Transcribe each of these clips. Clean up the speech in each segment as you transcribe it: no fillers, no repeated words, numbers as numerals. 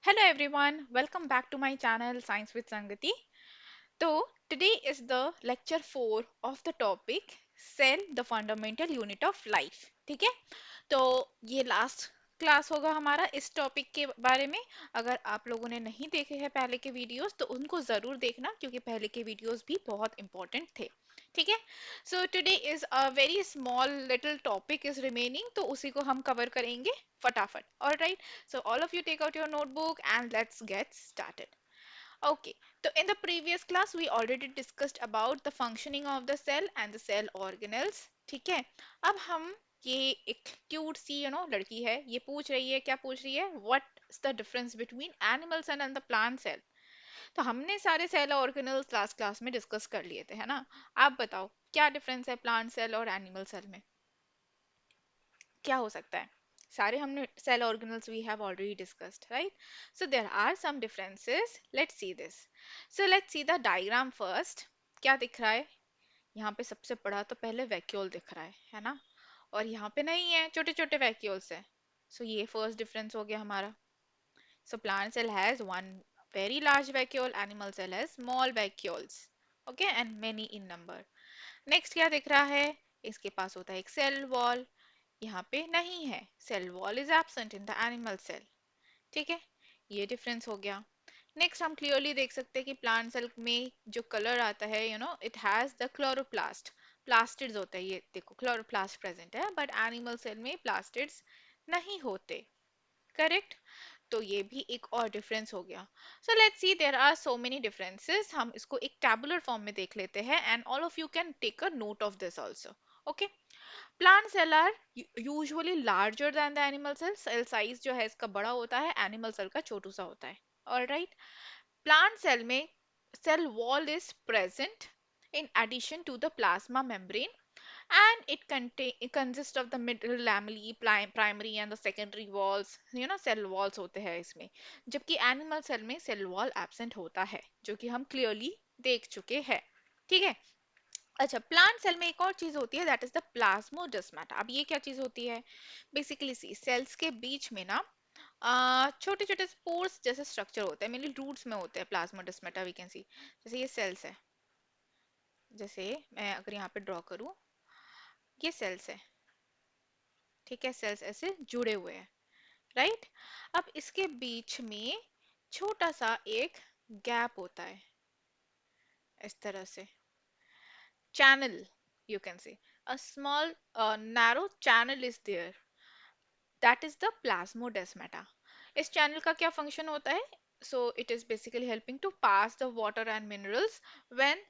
Hello everyone, welcome back to my channel Science with Sangati. So, today is the lecture 4 of the topic Cell, the fundamental unit of life. ठीक है? तो ये last class होगा हमारा इस topic के बारे में। अगर आप लोगों ने नहीं देखे हैं पहले के वीडियोस तो उनको जरूर देखना क्योंकि पहले के वीडियोस भी बहुत इंपॉर्टेंट थे। ठीक है? So today is a very small little topic is remaining, तो उसी को हम कवर करेंगे फटाफट। Alright, so all of you take out your notebook and let's get started. Okay, so in the previous class we already discussed about the functioning of the cell and the cell organelles. ठीक है, अब हम ये एक cute सी लड़की है, ये पूछ रही है, क्या पूछ रही है, what is the difference between animal cell and the plant cell. तो हमने सारे सेल ऑर्गेनल्स लास्ट क्लास में डिस्कस कर लिए थे, है ना। आप बताओ क्या डिफरेंस है प्लांट सेल और एनिमल सेल में, क्या हो सकता है। सारे हमने cell organelles we have already discussed, right. So there are some differences, let's see this. So let's see the diagram first. क्या दिख रहा है यहाँ पे, सबसे बड़ा तो पहले वैक्यूल दिख रहा है ना। और यहाँ पे नहीं है, छोटे छोटे वैक्यूल्स है। सो ये फर्स्ट डिफरेंस हो गया हमारा। So plant cell has one very large vacuole, animal cell has small vacuoles, okay, and many in number. Next क्या दिख रहा है, इसके पास होता है एक सेल वॉल, यहाँ पे नहीं है, cell wall is absent in the animal cell. ठीक है, ये डिफरेंस हो गया। नेक्स्ट हम क्लियरली देख सकते हैं कि प्लांट सेल में जो कलर आता है, it has the chloroplast, plastids होते हैं, ये देखो क्लोरोप्लास्ट प्रेजेंट है, बट एनिमल सेल में प्लास्टिड्स नहीं होते। करेक्ट, तो ये भी एक और डिफरेंस हो गया। So let's see, there are so many differences, हम इसको एक टैबुलर फॉर्म में देख लेते हैं and all of you can take a note of this also. Okay, plant cell are usually larger than the animal cell, cell size जो है इसका बड़ा होता है, एनिमल सेल का छोटू सा होता है। ऑलराइट, प्लांट सेल में cell wall is present in addition to the plasma membrane, and it consists of the middle lamellae, primary and the secondary walls, cell walls होते हैं इसमें। जबकि एनिमल सेल में सेल वॉल एब्सेंट होता है, जो कि हम क्लियरली देख चुके हैं। ठीक है, अच्छा, प्लांट सेल में एक और चीज होती है, दैट इज द प्लाज्मोडेस्माटा। अब ये क्या चीज होती है, बेसिकली सी सेल्स के बीच में ना छोटे छोटे स्पोर्स जैसे स्ट्रक्चर होते हैं, मेनली रूट्स में होते हैं प्लाज्मोडेस्माटा, वी कैन सी। जैसे ये सेल्स है, जैसे मैं अगर यहाँ पे ड्रॉ करूँ, ये सेल्स है। ठीक है, सेल्स ऐसे जुड़े हुए हैं, राइट। अब इसके बीच में छोटा सा एक गैप होता है, इस तरह से चैनल, यू कैन से a small narrow channel is there, that is the plasmodesmata. इस चैनल का क्या फंक्शन होता है, so it is basically helping to pass the water and minerals when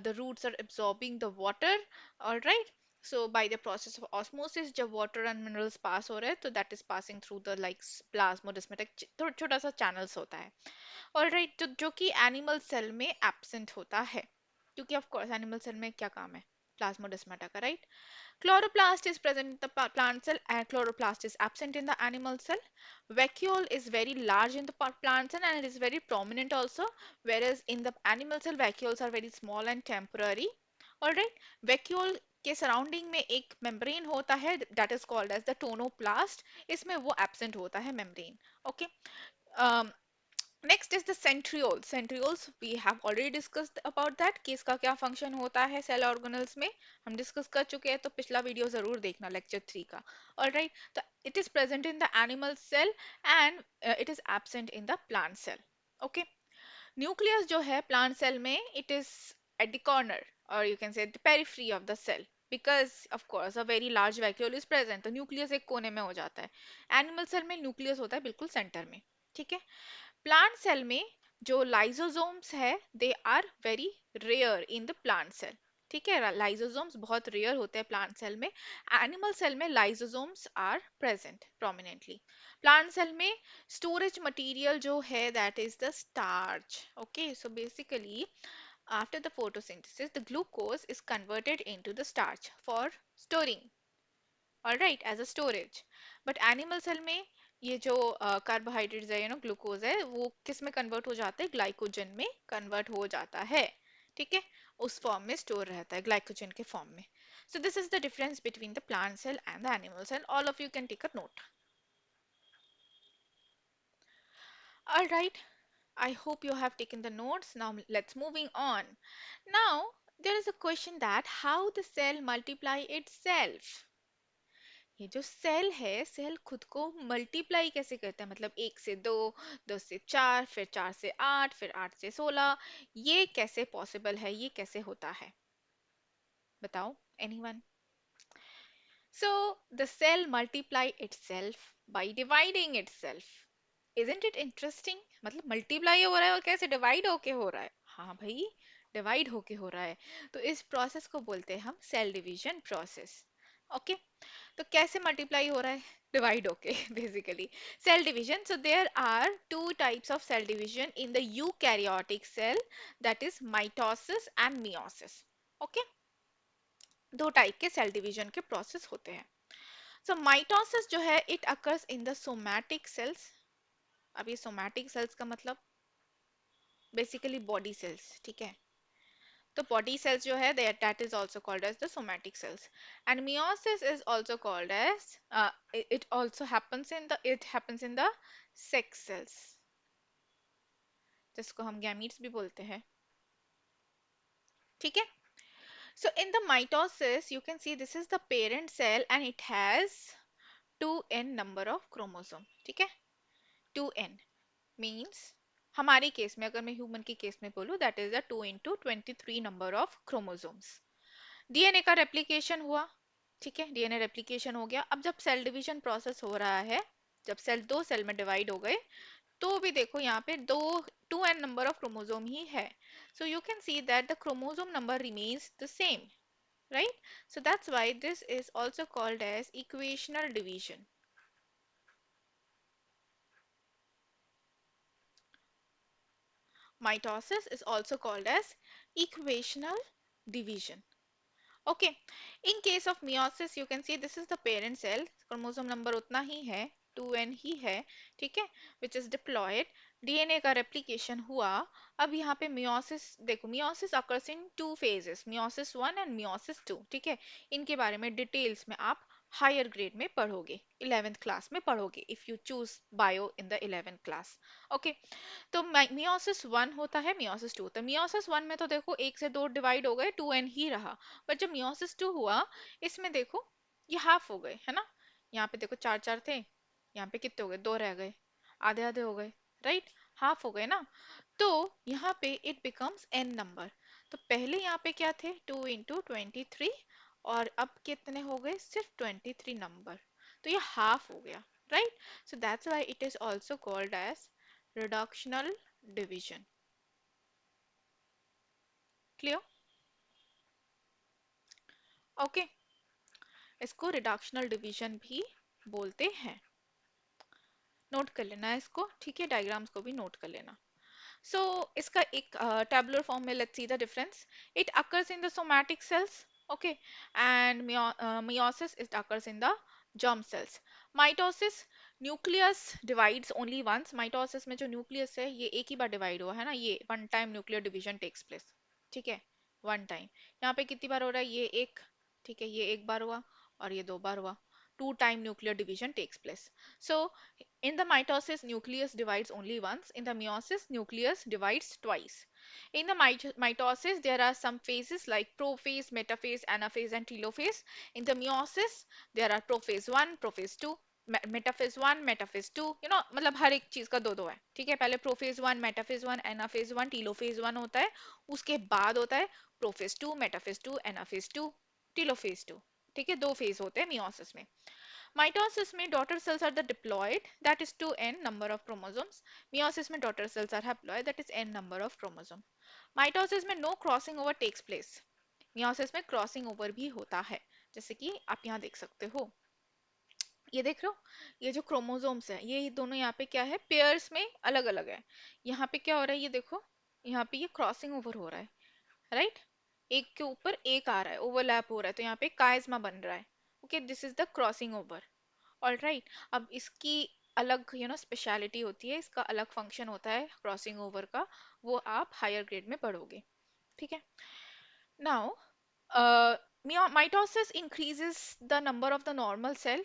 the roots are absorbing the water. All right, so by the process of osmosis जब water and minerals pass हो रहे हैं, तो that is passing through the like plasmodesmata, छोटा सा channels होता है। All right, तो जो कि एनिमल सेल में एब्सेंट होता है, क्योंकि ऑफ कोर्स एनिमल सेल में क्या काम है, प्लाज्मोडेस्माटा का, right. Chloroplast is present in the plant cell and chloroplast is absent in the animal cell. Vacuole is very large in the plant cell and it is very prominent also, whereas in the animal cell vacuoles are very small and temporary. Alright, vacuole के surrounding में एक membrane होता है, that is called as the tonoplast, इसमें वो absent होता है membrane. Okay, next is the centriole. Centrioles we have already discussed about that कि इसका क्या फंक्शन होता है सेल ऑर्गेनल्स में, हम डिस्कस कर चुके हैं, तो पिछला वीडियो जरूर देखना, लेक्चर 3 का। ऑलराइट, तो it is present in the animal cell and it is absent in the plant cell. Okay, nucleus जो है प्लांट सेल में, it is at the corner और you can say the periphery of the cell, because of course a very large vacuole is present, तो nucleus एक कोने में हो जाता है। एनिमल सेल में न्यूक्लियस होता है बिल्कुल सेंटर में। ठीक है, प्लांट सेल में जो लाइसोसोम्स है, they are very rare in the plant cell. ठीक है, लाइसोसोम्स बहुत रेयर होते हैं प्लांट सेल में। एनिमल सेल में lysosomes are present prominently. Plant cell में स्टोरेज मटेरियल जो है, that is the starch. Okay, so basically after the photosynthesis the glucose is converted into the starch for storing, all right, as a storage. but animal cell में ये जो carbohydrates है, glucose है, वो किस में कन्वर्ट हो जाते हैं, ग्लाइकोजन में कन्वर्ट हो जाता है। ठीक है, उस फॉर्म में स्टोर रहता है, ग्लाइकोजन के फॉर्म में। So this is the difference between the plant cell and the animal cell, all of you can take a note. All right. I hope you have taken the notes. Now let's moving on. Now there is a question that how the cell multiply itself. ये जो cell है cell खुद को multiply कैसे करता है मतलब एक से दो, दो से चार, फिर चार से आठ, फिर आठ से सोलह, ये कैसे पॉसिबल है, ये कैसे होता है, बताओ anyone? So the cell multiply itself by dividing itself. Isn't it interesting? मतलब मल्टीप्लाई हो रहा है और कैसे डिवाइड होके हो रहा है? हाँ भाई, डिवाइड होके हो रहा है। तो इस प्रोसेस को बोलते हैं हम सेल डिवीजन प्रोसेस। ओके, तो कैसे मल्टीप्लाई हो रहा है? डिवाइड होके basically cell division. So there are two types of cell division in the eukaryotic cell, that is mitosis and meiosis. Okay, दो टाइप के सेल डिवीजन के प्रोसेस होते हैं. सो माइटोसिस जो है it occurs in the somatic sales. अब ये somatic cells का मतलब बेसिकली बॉडी सेल्स, ठीक है? तो बॉडी सेल्स जो है that is also called as the somatic cells. And meiosis is also called as, it also happens in the sex cells, जिसको हम गैमीट्स भी बोलते हैं, ठीक है? So in the mitosis you can see this is the parent cell and it has 2n number of chromosome, ठीक है? 2n means हमारे केस में, अगर मैं ह्यूमन की केस में बोलूं, that is a 2 into 23 number of chromosomes. DNA का रेप्लिकेशन हुआ, ठीक है? डीएनए रेप्लिकेशन हो गया. अब जब सेल डिवीजन प्रोसेस हो रहा है, जब सेल दो सेल में डिवाइड हो गए, तो भी देखो यहाँ पे दो 2n नंबर ऑफ क्रोमोसोम ही है. So you can see that the chromosome number remains the same, right? So that's why this is also called as equational division. Mitosis is also called as equational division. Okay, in case of meiosis you can see this is the parent cell, chromosome number उतना ही है, 2n ही है, ठीक है? which is diploid, DNA का replication हुआ. अब यहाँ पे मियोसिस देखो, meiosis occurs in two phases, meiosis 1 and meiosis 2, ठीक है? इनके बारे में डिटेल्स में आप हायर ग्रेड में पढ़ोगे, 11th क्लास में पढ़ोगे, if you choose bio in the 11th class. Okay, तो मियोसिस वन होता है, मियोसिस टू होता है. मियोसिस वन में तो देखो एक से दो डिवाइड हो गए, 2n ही रहा. बट जब मियोसिस टू हुआ, इसमें देखो ये हाफ हो गए, है ना? यहाँ पे देखो चार चार थे, यहाँ पे कितने हो गए? दो रह गए, आधे आधे हो गए, राइट? हाफ हो गए ना. तो यहाँ पे इट बिकम्स n नंबर. तो पहले यहाँ पे क्या थे? 2 इंटू 23, और अब कितने हो गए? सिर्फ 23 नंबर. तो ये हाफ हो गया, right? So that's why it is also called as reductional division. Clear? Okay, इसको reductional division भी बोलते हैं. नोट कर लेना है इसको, ठीक है? डायग्राम्स को भी नोट कर लेना. So इसका एक tabular form में let's see the difference. It occurs in the somatic cells, okay, and meiosis it occurs in the germ cells. Mitosis, nucleus divides only once. Mitosis में जो nucleus है ये एक ही बार डिवाइड हुआ है ना, ये one time nuclear division takes place, ठीक है? one time. यहाँ पे कितनी बार हो रहा है? ये एक, ठीक है? ये एक बार हुआ और ये दो बार हुआ. Two time nuclear division takes place. So in the mitosis, nucleus divides only once. In the meiosis, nucleus divides twice. In the mitosis, there are some phases like prophase, metaphase, anaphase, and telophase. In the meiosis, there are prophase 1, prophase 2, metaphase 1, metaphase 2. You know, मतलब हर एक चीज का दो दो है, ठीक है? पहले prophase 1, metaphase 1, anaphase 1, telophase 1 होता है. उसके बाद होता है prophase 2, metaphase 2, anaphase 2, telophase 2. ठीक है? दो फेज होते हैं मियोसिस में. Mitosis में daughter cells are the diploid, that is 2n number of chromosomes. Meiosis में daughter cells are haploid, that is n number of chromosome. Mitosis में no crossing over takes place. Meiosis में crossing over भी होता है, जैसे कि आप यहाँ देख सकते हो. ये देख रहे हो, ये जो क्रोमोसोम्स है ये दोनों यहाँ पे क्या है? पेयर्स में अलग अलग है. यहाँ पे क्या हो रहा है? ये देखो, यहाँ पे ये क्रॉसिंग ओवर हो रहा है, राइट? एक के ऊपर एक आ रहा है, ओवरलैप हो रहा है, तो यहाँ पे काइस्मा बन रहा है. Okay, this is the crossing over. All right, अब इसकी अलग स्पेशलिटी होती है, इसका अलग फंक्शन होता है क्रॉसिंग ओवर का, वो आप हायर ग्रेड में पढ़ोगे, ठीक है? Now mitosis increases the number of the normal cell,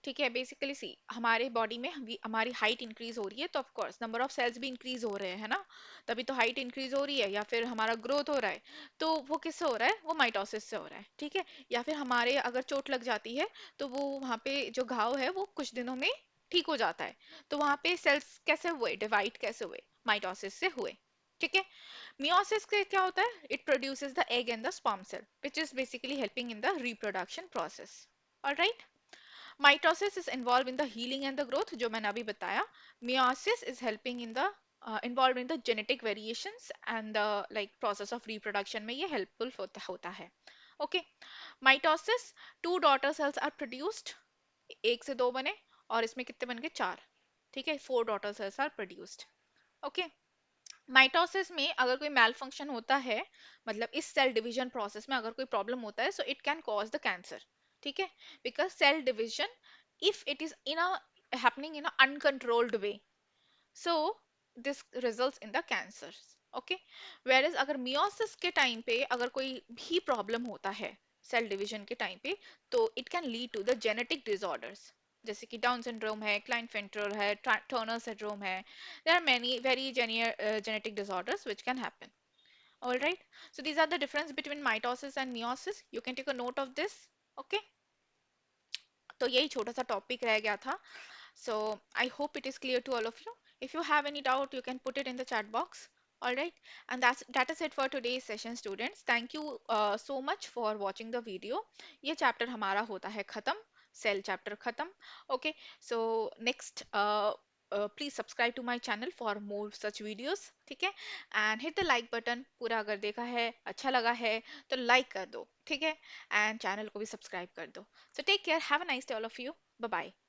ठीक है, बेसिकली सी हमारे बॉडी में हमारी हाइट इंक्रीज हो रही है, तो of course number of cells भी इंक्रीज हो रहे हैं ना, तभी तो हाइट इंक्रीज हो रही है, या फिर हमारा ग्रोथ हो रहा है। तो वो किससे हो रहा है? वो माइटोसिस से हो रहा है, ठीक है। या फिर हमारे अगर चोट लग जाती है तो वो वहाँ पे जो घाव है वो कुछ दिनों में ठीक हो जाता है। तो वहाँ पे सेल्स कैसे हुए, डिवाइड कैसे हुए? माइटोसिस से हुए, ठीक है। मियोसिस के क्या होता है? It produces the egg and the sperm cell which is basically helping in the reproduction process. Alright. Mitosis is involved in the healing and the growth, जो मैंने अभी बताया. Meiosis is helping in the involved in the genetic variations and the like process of reproduction में ये helpful होता है. Okay. Mitosis, two daughter cells are produced. एक से दो बने और इसमें कितने बन गए? चार. ठीक है, four daughter cells are produced. Okay. Mitosis में अगर कोई मेल फंक्शन होता है, मतलब इस सेल डिवीजन प्रोसेस में अगर कोई प्रॉब्लम होता है, so it can cause the cancer, ठीक है। Because cell division, if it is in a happening in a uncontrolled way, so this results in the cancer, okay. Whereas अगर meiosis के time पे अगर कोई भी प्रॉब्लम होता है सेल डिवीजन के टाइम पे, तो it can lead to the genetic disorders, जैसे कि डाउन सिंड्रोम है, क्लाइनफेंटर है, टर्नर सिंड्रोम है. There are many very genetic disorders which can happen. All right. So these are the difference between mitosis and meiosis. You can take a note of this. Okay. तो यही छोटा सा topic रह गया था. So I hope it is clear to all of you. If you have any doubt, you can put it in the chat box. All right. And that is it for today's session, students. Thank you so much for watching the video. ये chapter हमारा होता है खत्म. Cell chapter खत्म. Okay. So next please subscribe to my channel for more such videos. ठीक है. And hit the like button. पूरा अगर देखा है, अच्छा लगा है, तो like कर दो. ठीक है. And channel को भी subscribe कर दो. So take care. Have a nice day, all of you. Bye bye.